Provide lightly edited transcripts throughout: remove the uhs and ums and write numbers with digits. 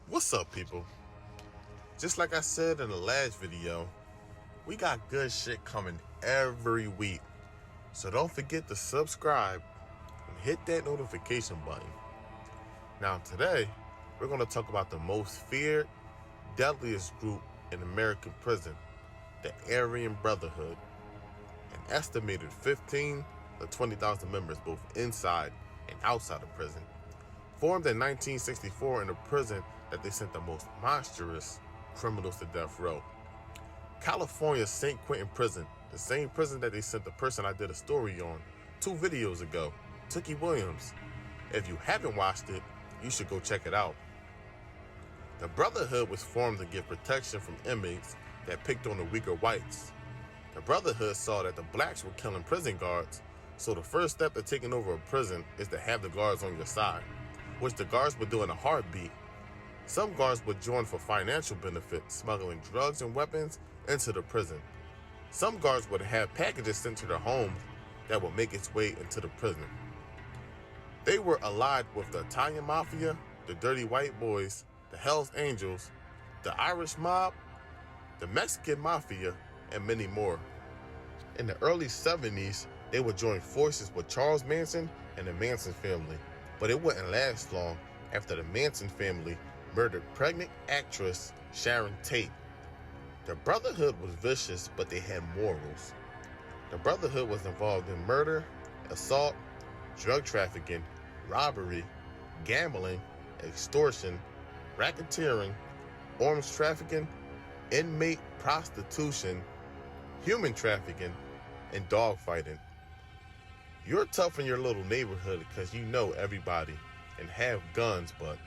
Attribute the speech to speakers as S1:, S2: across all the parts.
S1: What's up, people? Just like I said in the last video, we got good shit coming every week. So don't forget to subscribe and hit that notification button. Now today, we're going to talk about the most feared, deadliest group in American prison, the Aryan Brotherhood. An estimated 15 to 20,000 members both inside and outside of prison. Formed in 1964 in a prison that they sent the most monstrous criminals to death row. California's St. Quentin prison, the same prison that they sent the person I did a story on 2 videos ago, Tookie Williams. If you haven't watched it, you should go check it out. The Brotherhood was formed to give protection from inmates that picked on the weaker whites. The Brotherhood saw that the blacks were killing prison guards, so the first step to taking over a prison is to have the guards on your side, which the guards would do in a heartbeat. Some guards would join for financial benefit, smuggling drugs and weapons into the prison. Some guards would have packages sent to their homes that would make its way into the prison. They were allied with the Italian Mafia, the Dirty White Boys, the Hells Angels, the Irish Mob, the Mexican Mafia, and many more. In the early 70s, they would join forces with Charles Manson and the Manson family, but it wouldn't last long after the Manson family murdered pregnant actress Sharon Tate. The Brotherhood was vicious, but they had morals. The Brotherhood was involved in murder, assault, drug trafficking, robbery, gambling, extortion, racketeering, arms trafficking, inmate prostitution, human trafficking, and dogfighting. You're tough in your little neighborhood because you know everybody and have guns, but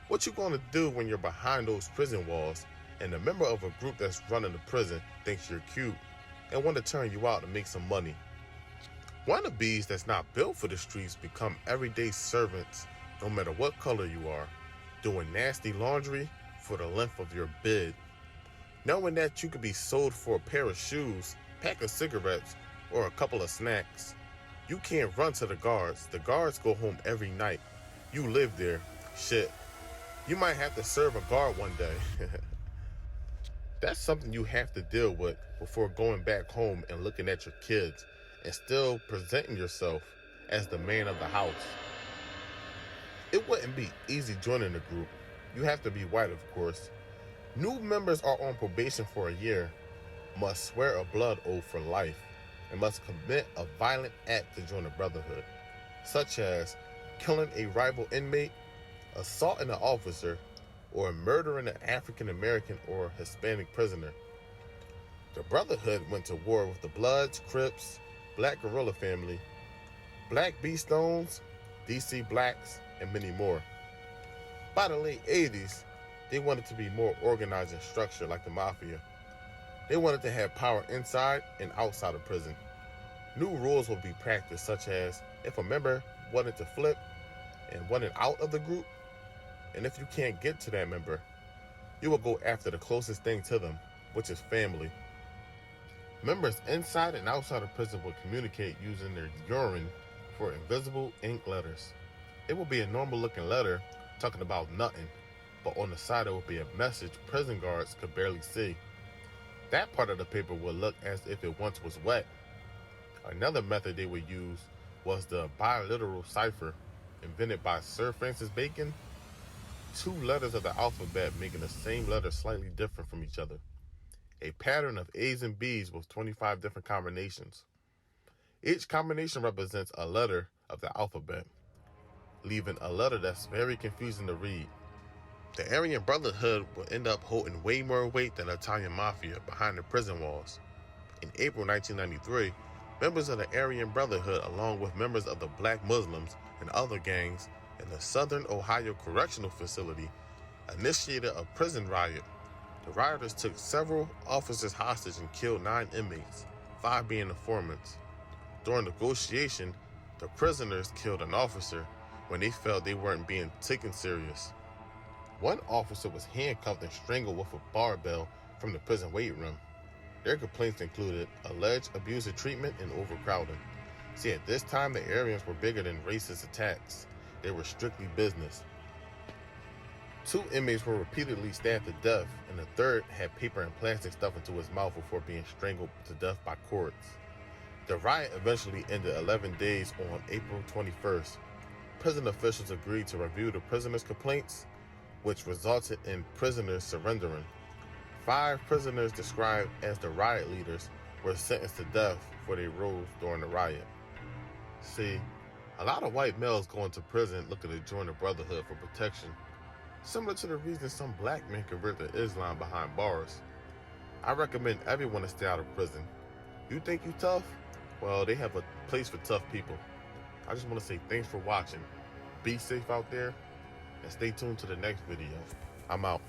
S1: what you gonna do when you're behind those prison walls and a member of a group that's running the prison thinks you're cute and want to turn you out to make some money? Wannabes that's not built for the streets become everyday servants no matter what color you are, doing nasty laundry for the length of your bid. Knowing that you could be sold for a pair of shoes, pack of cigarettes, or a couple of snacks. You can't run to the guards. The guards go home every night. You live there. Shit. You might have to serve a guard one day. That's something you have to deal with before going back home and looking at your kids and still presenting yourself as the man of the house. It wouldn't be easy joining the group. You have to be white, of course. New members are on probation for a year, must swear a blood oath for life, and must commit a violent act to join the Brotherhood, such as killing a rival inmate, assaulting an officer, or murdering an African American or Hispanic prisoner. The Brotherhood went to war with the Bloods, Crips, Black Gorilla Family, Black B-Stones, DC Blacks, and many more. By the late 80s, they wanted to be more organized and structured like the Mafia. They wanted to have power inside and outside of prison. New rules would be practiced, such as if a member wanted to flip and wanted out of the group, and if you can't get to that member, you will go after the closest thing to them, which is family. Members inside and outside of prison will communicate using their urine for invisible ink letters. It will be a normal looking letter talking about nothing, but on the side it will be a message prison guards could barely see. That part of the paper will look as if it once was wet. Another method they would use was the biliteral cipher, invented by Sir Francis Bacon. 2 letters of the alphabet making the same letter slightly different from each other. A pattern of A's and B's with 25 different combinations. Each combination represents a letter of the alphabet, leaving a letter that's very confusing to read. The Aryan Brotherhood will end up holding way more weight than the Italian Mafia behind the prison walls. In April 1993, members of the Aryan Brotherhood, along with members of the Black Muslims and other gangs in the Southern Ohio Correctional Facility, initiated a prison riot. The rioters took several officers hostage and killed 9 inmates, 5 being informants. During negotiation, the prisoners killed an officer when they felt they weren't being taken serious. One officer was handcuffed and strangled with a barbell from the prison weight room. Their complaints included alleged abusive treatment and overcrowding. See, at this time, the Aryans were bigger than racist attacks. They were strictly business. 2 inmates were repeatedly stabbed to death, and the third had paper and plastic stuffed into his mouth before being strangled to death by cords. The riot eventually ended 11 days on April 21st. Prison officials agreed to review the prisoners' complaints, which resulted in prisoners surrendering. 5 prisoners described as the riot leaders were sentenced to death for their roles during the riot. See, a lot of white males go into prison looking to join the Brotherhood for protection, similar to the reason some black men convert to Islam behind bars. I recommend everyone to stay out of prison. You think you tough? Well, they have a place for tough people. I just want to say thanks for watching. Be safe out there, and stay tuned to the next video. I'm out.